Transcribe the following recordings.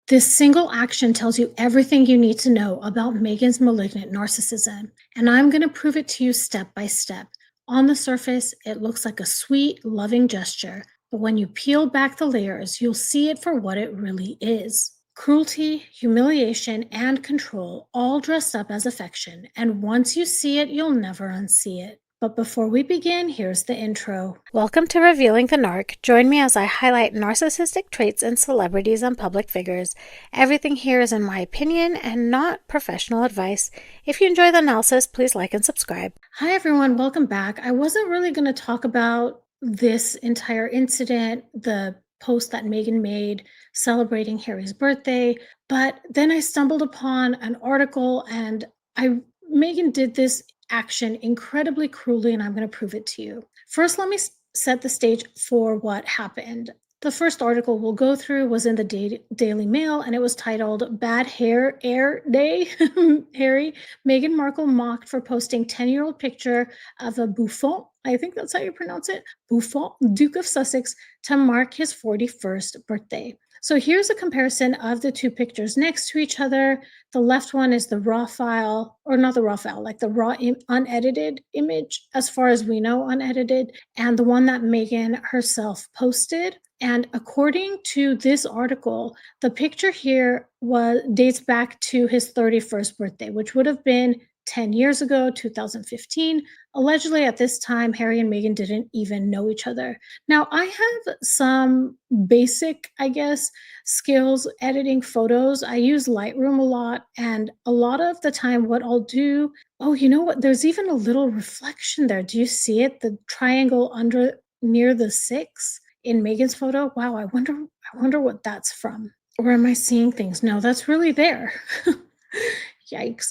This single action tells you everything you need to know about Megan's malignant narcissism, and I'm going to prove it to you step by step. On the surface, it looks like a sweet, loving gesture, but when you peel back the layers, you'll see it for what it really is. Cruelty, humiliation, and control all dressed up as affection, and once you see it, you'll never unsee it. But before we begin, here's the intro. Welcome to Revealing the Narc. Join me as I highlight narcissistic traits in celebrities and public figures. Everything here is in my opinion and not professional advice. If you enjoy the analysis, please like and subscribe. Hi everyone, welcome back. I wasn't really going to talk about this entire incident, the post that Meghan made celebrating Harry's birthday, but then I stumbled upon an article and Meghan did this action incredibly cruelly, and I'm going to prove it to you. First, let me set the stage for what happened. The first article we'll go through was in the Daily Mail, and it was titled Bad Hair Air Day. Harry, Meghan Markle mocked for posting 10-year-old picture of a bouffant, I think that's how you pronounce it, bouffant, Duke of Sussex, to mark his 41st birthday. So here's a comparison of the two pictures next to each other. The left one is the raw file, or not the raw file, like the raw unedited image, as far as we know, unedited, and the one that Meghan herself posted. And according to this article, the picture here dates back to his 31st birthday, which would have been 10 years ago, 2015. Allegedly, at this time, Harry and Meghan didn't even know each other. Now, I have some basic, I guess, skills editing photos. I use Lightroom a lot, and a lot of the time what I'll do, oh, you know what? There's even a little reflection there. Do you see it? The triangle near the 6 in Meghan's photo? Wow, I wonder what that's from. Or am I seeing things? No, that's really there. Yikes.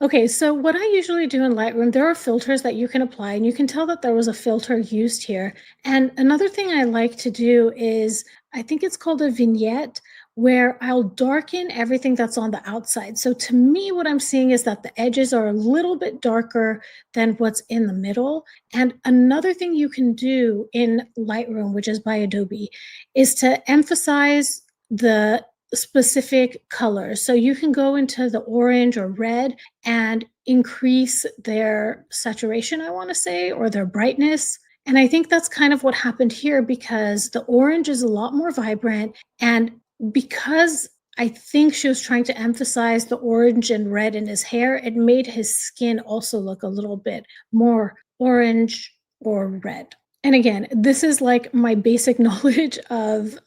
Okay, so what I usually do in Lightroom, there are filters that you can apply, and you can tell that there was a filter used here. And another thing I like to do is, I think it's called a vignette, where I'll darken everything that's on the outside. So to me, what I'm seeing is that the edges are a little bit darker than what's in the middle. And another thing you can do in Lightroom, which is by Adobe, is to emphasize the specific colors. So you can go into the orange or red and increase their saturation, I want to say, or their brightness. And I think that's kind of what happened here, because the orange is a lot more vibrant. And because I think she was trying to emphasize the orange and red in his hair, it made his skin also look a little bit more orange or red. And again, this is like my basic knowledge of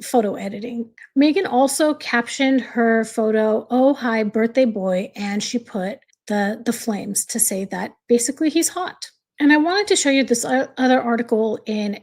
photo editing. Meghan also captioned her photo, "Oh, hi, birthday boy," and she put the flames to say that basically he's hot. And I wanted to show you this other article in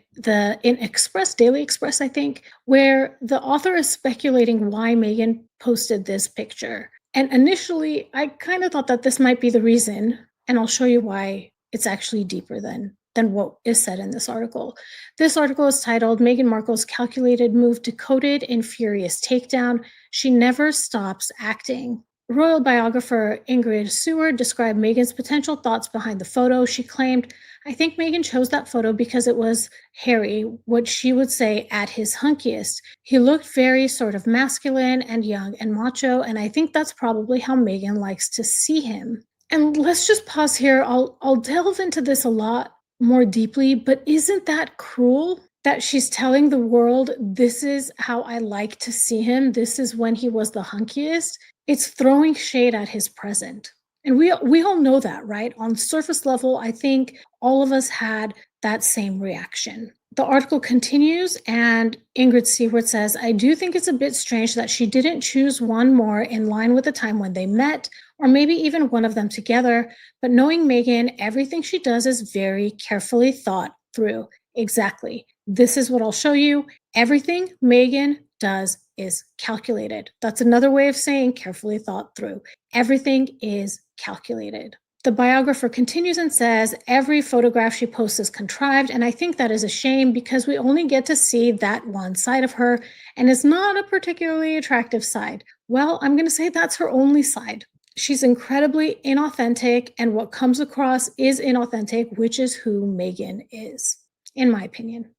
Express, Daily Express, I think, where the author is speculating why Meghan posted this picture. And initially, I kind of thought that this might be the reason, and I'll show you why it's actually deeper than what is said in this article. This article is titled Meghan Markle's Calculated Move Decoded in Furious Takedown. She Never Stops Acting. Royal biographer Ingrid Seward described Meghan's potential thoughts behind the photo. She claimed, "I think Meghan chose that photo because it was Harry, what she would say at his hunkiest. He looked very sort of masculine and young and macho, and I think that's probably how Meghan likes to see him." And let's just pause here. I'll delve into this a lot more deeply, but isn't that cruel that she's telling the world, this is how I like to see him, this is when he was the hunkiest? It's throwing shade at his present. And we all know that, right? On surface level, I think all of us had that same reaction. The article continues, and Ingrid Seward says, "I do think it's a bit strange that she didn't choose one more in line with the time when they met, or maybe even one of them together. But knowing Meghan, everything she does is very carefully thought through." Exactly. This is what I'll show you. Everything Meghan does is calculated. That's another way of saying carefully thought through. Everything is calculated. The biographer continues and says, "Every photograph she posts is contrived, and I think that is a shame because we only get to see that one side of her, and it's not a particularly attractive side." Well, I'm going to say that's her only side. She's incredibly inauthentic, and what comes across is inauthentic, which is who Meghan is, in my opinion.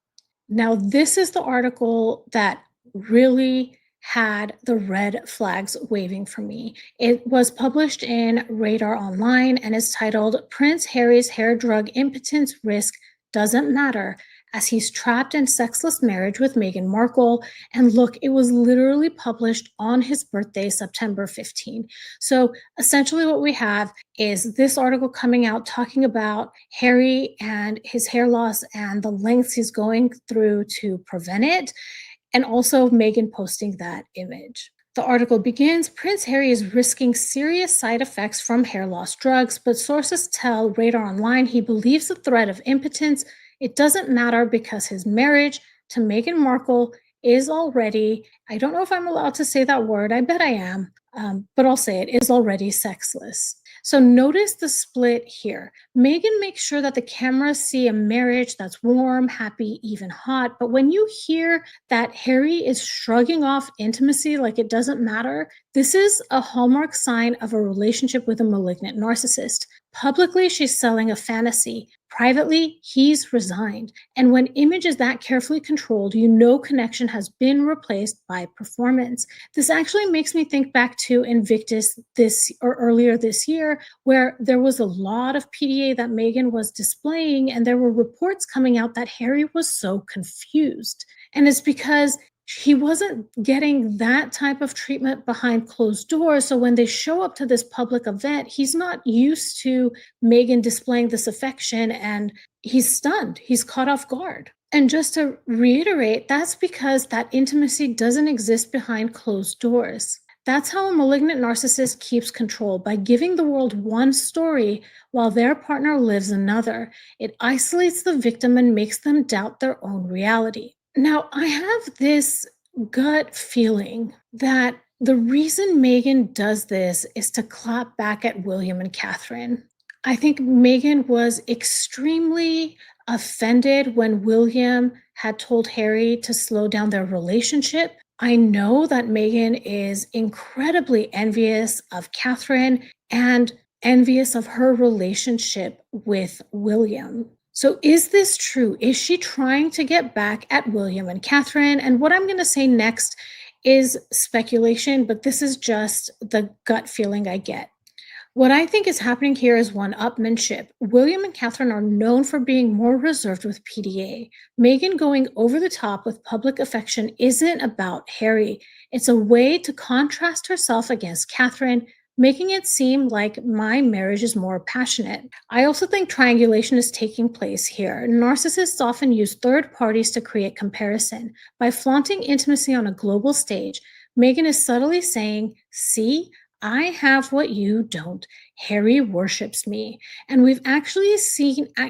Now, this is the article that really had the red flags waving for me. It was published in Radar Online and is titled Prince Harry's Hair Drug Impotence Risk Doesn't Matter as He's Trapped in Sexless Marriage with Meghan Markle. And look, it was literally published on his birthday, September 15. So essentially, what we have is this article coming out talking about Harry and his hair loss and the lengths he's going through to prevent it, and also Meghan posting that image. The article begins, Prince Harry is risking serious side effects from hair loss drugs, but sources tell Radar Online he believes the threat of impotence. It doesn't matter because his marriage to Meghan Markle is already, I don't know if I'm allowed to say that word, I bet I am, but I'll say it, is already sexless. So notice the split here. Meghan makes sure that the cameras see a marriage that's warm, happy, even hot. But when you hear that Harry is shrugging off intimacy like it doesn't matter, this is a hallmark sign of a relationship with a malignant narcissist. Publicly, she's selling a fantasy. Privately, he's resigned. And when image is that carefully controlled, you know connection has been replaced by performance. This actually makes me think back to Invictus earlier this year, where there was a lot of PDA that Meghan was displaying, and there were reports coming out that Harry was so confused. And it's because he wasn't getting that type of treatment behind closed doors. So when they show up to this public event, he's not used to Meghan displaying this affection, and he's stunned. He's caught off guard. And just to reiterate, that's because that intimacy doesn't exist behind closed doors. That's how a malignant narcissist keeps control, by giving the world one story while their partner lives another. It isolates the victim and makes them doubt their own reality. Now, I have this gut feeling that the reason Meghan does this is to clap back at William and Catherine. I think Meghan was extremely offended when William had told Harry to slow down their relationship. I know that Meghan is incredibly envious of Catherine and envious of her relationship with William. So is this true? Is she trying to get back at William and Catherine? And what I'm going to say next is speculation, but this is just the gut feeling I get. What I think is happening here is one-upmanship. William and Catherine are known for being more reserved with PDA. Meghan going over the top with public affection isn't about Harry. It's a way to contrast herself against Catherine, making it seem like my marriage is more passionate. I also think triangulation is taking place here. Narcissists often use third parties to create comparison. By flaunting intimacy on a global stage, Meghan is subtly saying, see, I have what you don't. Harry worships me. And we've actually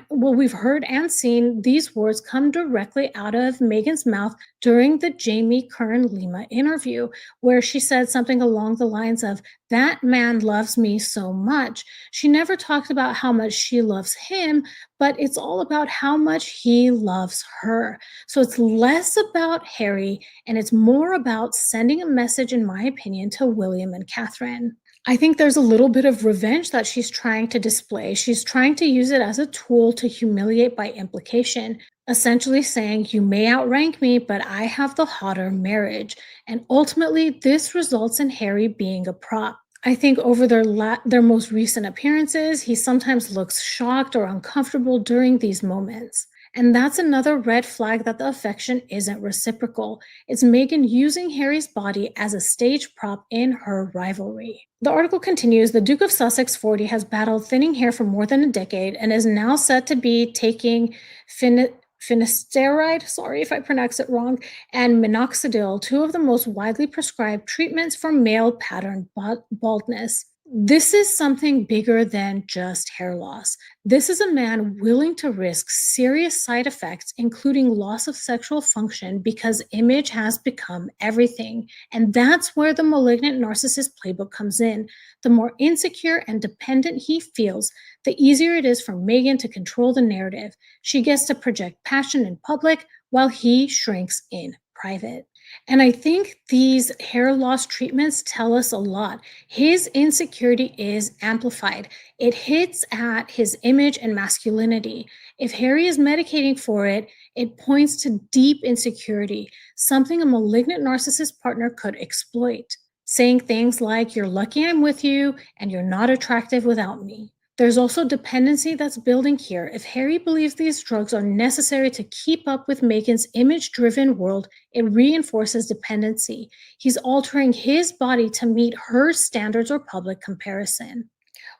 we've heard and seen these words come directly out of Meghan's mouth during the Jamie Kern-Lima interview, where she said something along the lines of, that man loves me so much. She never talked about how much she loves him, but it's all about how much he loves her. So it's less about Harry, and it's more about sending a message, in my opinion, to William and Catherine. I think there's a little bit of revenge that she's trying to display. She's trying to use it as a tool to humiliate by implication, essentially saying, you may outrank me, but I have the hotter marriage. And ultimately, this results in Harry being a prop. I think over their most recent appearances, he sometimes looks shocked or uncomfortable during these moments. And that's another red flag that the affection isn't reciprocal. It's Meghan using Harry's body as a stage prop in her rivalry. The article continues, the Duke of Sussex, 40, has battled thinning hair for more than a decade and is now set to be taking finasteride, sorry if I pronounce it wrong, and minoxidil, two of the most widely prescribed treatments for male pattern baldness. This is something bigger than just hair loss. This is a man willing to risk serious side effects, including loss of sexual function, because image has become everything. And that's where the malignant narcissist playbook comes in. The more insecure and dependent he feels, the easier it is for Meghan to control the narrative. She gets to project passion in public while he shrinks in private. And I think these hair loss treatments tell us a lot. His insecurity is amplified. It hits at his image and masculinity. If Harry is medicating for it, It points to deep insecurity, something a malignant narcissist partner could exploit, saying things like, "You're lucky I'm with you, and you're not attractive without me." There's also dependency that's building here. If Harry believes these drugs are necessary to keep up with Meghan's image driven world, it reinforces dependency. He's altering his body to meet her standards or public comparison.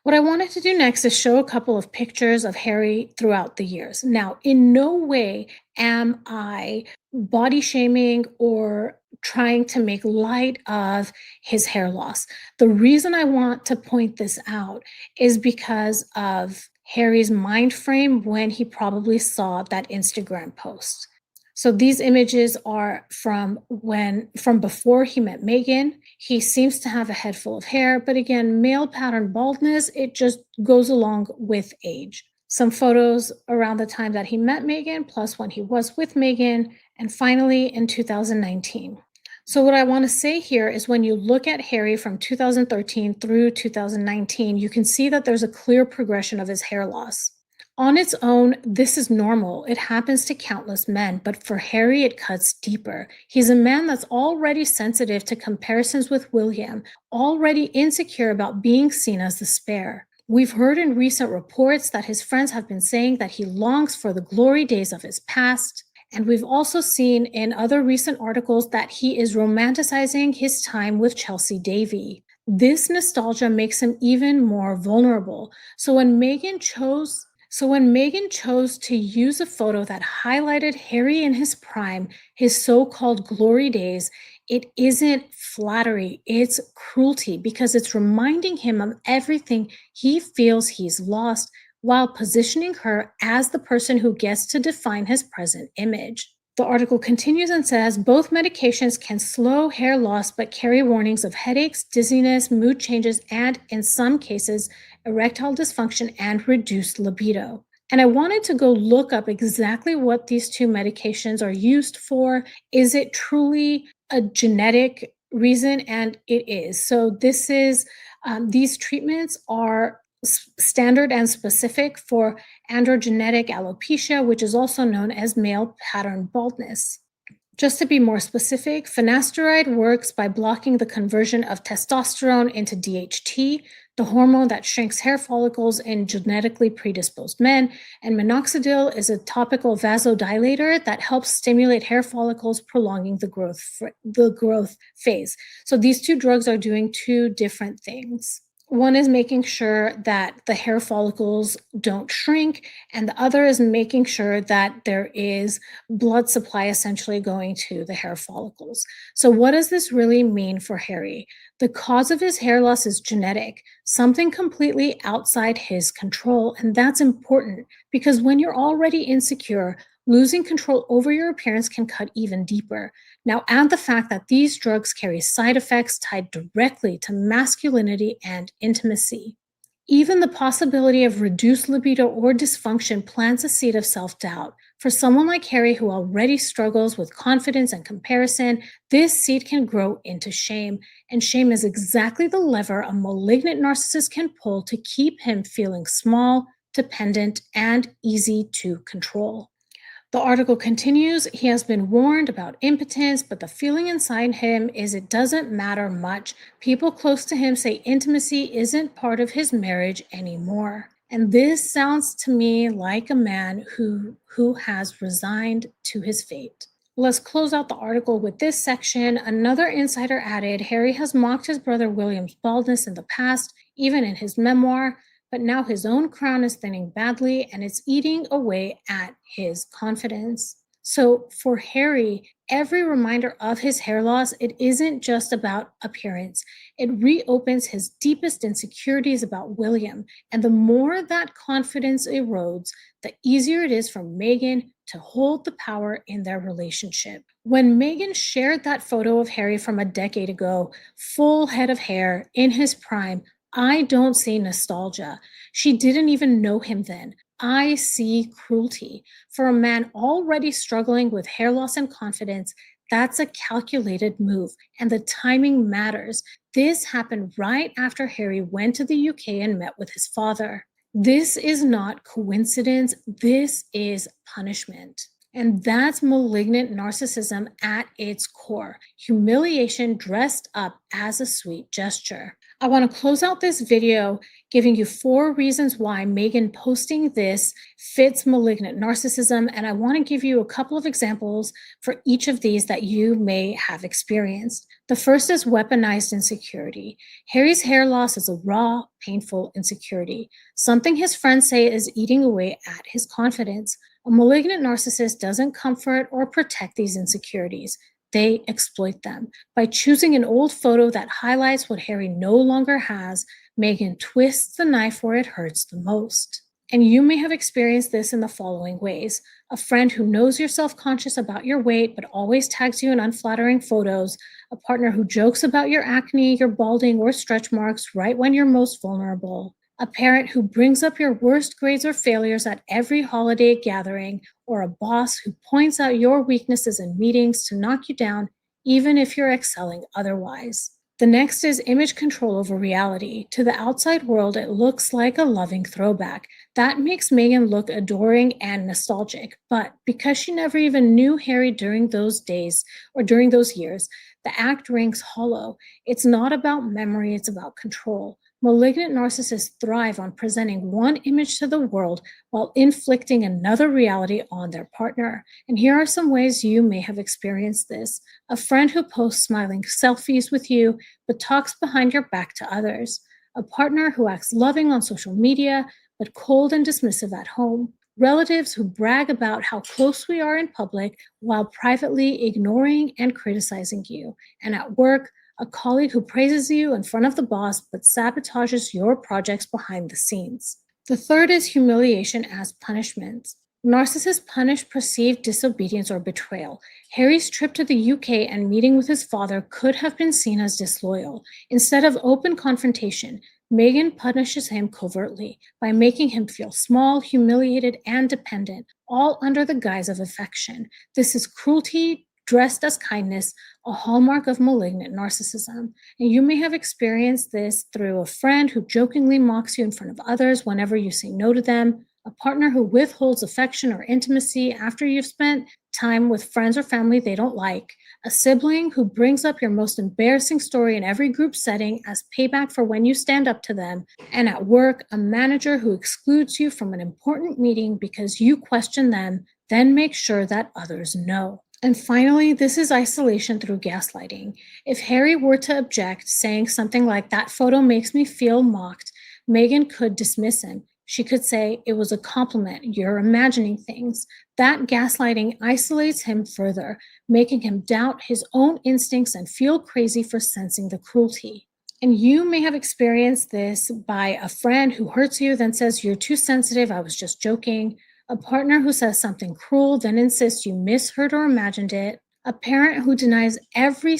What I wanted to do next is show a couple of pictures of Harry throughout the years. Now, in no way am I body shaming or trying to make light of his hair loss. The reason I want to point this out is because of Harry's mind frame when he probably saw that Instagram post. So these images are from before he met Meghan. He seems to have a head full of hair, but again, male pattern baldness, it just goes along with age. Some photos around the time that he met Meghan, plus when he was with Meghan, and finally in 2019. So what I want to say here is when you look at Harry from 2013 through 2019, you can see that there's a clear progression of his hair loss. On its own, this is normal. It happens to countless men, but for Harry, it cuts deeper. He's a man that's already sensitive to comparisons with William, already insecure about being seen as the spare. We've heard in recent reports that his friends have been saying that he longs for the glory days of his past. And we've also seen in other recent articles that he is romanticizing his time with Chelsea Davy. This nostalgia makes him even more vulnerable. So when Meghan chose to use a photo that highlighted Harry in his prime, his so-called glory days, it isn't flattery, it's cruelty because it's reminding him of everything he feels he's lost while positioning her as the person who gets to define his present image. The article continues and says both medications can slow hair loss but carry warnings of headaches, dizziness, mood changes, and in some cases, erectile dysfunction and reduced libido. And I wanted to go look up exactly what these two medications are used for. Is it truly a genetic reason? And it is. So these treatments are standard and specific for androgenetic alopecia, which is also known as male pattern baldness. Just to be more specific, finasteride works by blocking the conversion of testosterone into DHT, the hormone that shrinks hair follicles in genetically predisposed men, and minoxidil is a topical vasodilator that helps stimulate hair follicles, prolonging the growth phase. So these two drugs are doing two different things. One is making sure that the hair follicles don't shrink, and the other is making sure that there is blood supply essentially going to the hair follicles. So what does this really mean for Harry? The cause of his hair loss is genetic, something completely outside his control, and that's important because when you're already insecure, losing control over your appearance can cut even deeper. Now, add the fact that these drugs carry side effects tied directly to masculinity and intimacy. Even the possibility of reduced libido or dysfunction plants a seed of self-doubt. For someone like Harry who already struggles with confidence and comparison, this seed can grow into shame. And shame is exactly the lever a malignant narcissist can pull to keep him feeling small, dependent, and easy to control. The article continues, he has been warned about impotence, but the feeling inside him is it doesn't matter much. People close to him say intimacy isn't part of his marriage anymore. And this sounds to me like a man who has resigned to his fate. Let's close out the article with this section. Another insider added, Harry has mocked his brother William's baldness in the past, even in his memoir. But now his own crown is thinning badly and it's eating away at his confidence. So for Harry, every reminder of his hair loss, it isn't just about appearance. It reopens his deepest insecurities about William. And the more that confidence erodes, the easier it is for Meghan to hold the power in their relationship. When Meghan shared that photo of Harry from a decade ago, full head of hair in his prime, I don't see nostalgia. She didn't even know him then. I see cruelty. For a man already struggling with hair loss and confidence, that's a calculated move, and the timing matters. This happened right after Harry went to the UK and met with his father. This is not coincidence. This is punishment. And that's malignant narcissism at its core, humiliation dressed up as a sweet gesture. I want to close out this video giving you 4 reasons why Meghan posting this fits malignant narcissism. And I want to give you a couple of examples for each of these that you may have experienced. The first is weaponized insecurity. Harry's hair loss is a raw, painful insecurity, something his friends say is eating away at his confidence. A malignant narcissist doesn't comfort or protect these insecurities. They exploit them. By choosing an old photo that highlights what Harry no longer has, Meghan twists the knife where it hurts the most. And you may have experienced this in the following ways. A friend who knows you're self-conscious about your weight but always tags you in unflattering photos. A partner who jokes about your acne, your balding, or stretch marks right when you're most vulnerable. A parent who brings up your worst grades or failures at every holiday gathering, or a boss who points out your weaknesses in meetings to knock you down, even if you're excelling otherwise. The next is image control over reality. To the outside world, it looks like a loving throwback. That makes Meghan look adoring and nostalgic. But because she never even knew Harry during those days or during those years, the act rings hollow. It's not about memory, it's about control. Malignant narcissists thrive on presenting one image to the world while inflicting another reality on their partner. And here are some ways you may have experienced this. A friend who posts smiling selfies with you but talks behind your back to others. A partner who acts loving on social media but cold and dismissive at home. Relatives who brag about how close we are in public while privately ignoring and criticizing you. And at work, a colleague who praises you in front of the boss but sabotages your projects behind the scenes. The third is humiliation as punishment. Narcissists punish perceived disobedience or betrayal. Harry's trip to the UK and meeting with his father could have been seen as disloyal. Instead of open confrontation, Meghan punishes him covertly by making him feel small, humiliated, and dependent, all under the guise of affection. This is cruelty dressed as kindness, a hallmark of malignant narcissism. And you may have experienced this through a friend who jokingly mocks you in front of others whenever you say no to them, a partner who withholds affection or intimacy after you've spent time with friends or family they don't like, a sibling who brings up your most embarrassing story in every group setting as payback for when you stand up to them, and at work, a manager who excludes you from an important meeting because you question them, then make sure that others know. And finally, this is isolation through gaslighting. If Harry were to object, saying something like, "That photo makes me feel mocked," Meghan could dismiss him. She could say, "It was a compliment, you're imagining things." That gaslighting isolates him further, making him doubt his own instincts and feel crazy for sensing the cruelty. And you may have experienced this by a friend who hurts you, then says, "You're too sensitive, I was just joking." A partner who says something cruel, then insists you misheard or imagined it. A parent who denies every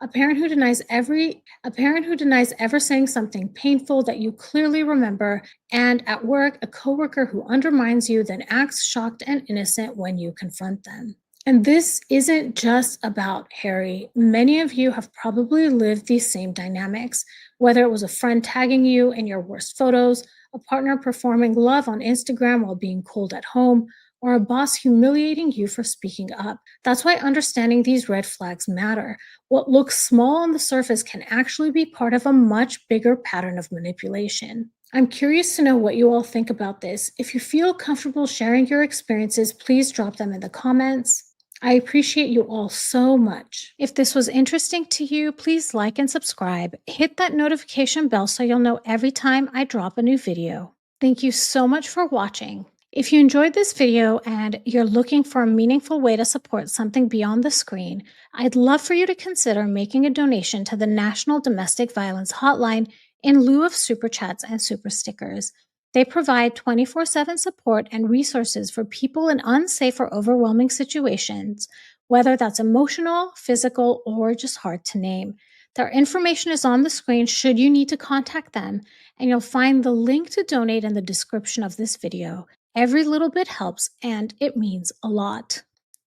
a parent who denies every a parent who denies ever saying something painful that you clearly remember. And at work, a coworker who undermines you, then acts shocked and innocent when you confront them. And this isn't just about Harry. Many of you have probably lived these same dynamics, whether it was a friend tagging you in your worst photos, a partner performing love on Instagram while being cold at home, or a boss humiliating you for speaking up. That's why understanding these red flags matter. What looks small on the surface can actually be part of a much bigger pattern of manipulation. I'm curious to know what you all think about this. If you feel comfortable sharing your experiences, please drop them in the comments. I appreciate you all so much. If this was interesting to you, please like and subscribe. Hit that notification bell so you'll know every time I drop a new video. Thank you so much for watching. If you enjoyed this video and you're looking for a meaningful way to support something beyond the screen, I'd love for you to consider making a donation to the National Domestic Violence Hotline in lieu of super chats and super stickers. They provide 24/7 support and resources for people in unsafe or overwhelming situations, whether that's emotional, physical, or just hard to name. Their information is on the screen should you need to contact them, and you'll find the link to donate in the description of this video. Every little bit helps, and it means a lot.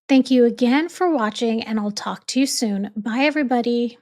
Thank you again for watching, and I'll talk to you soon. Bye, everybody.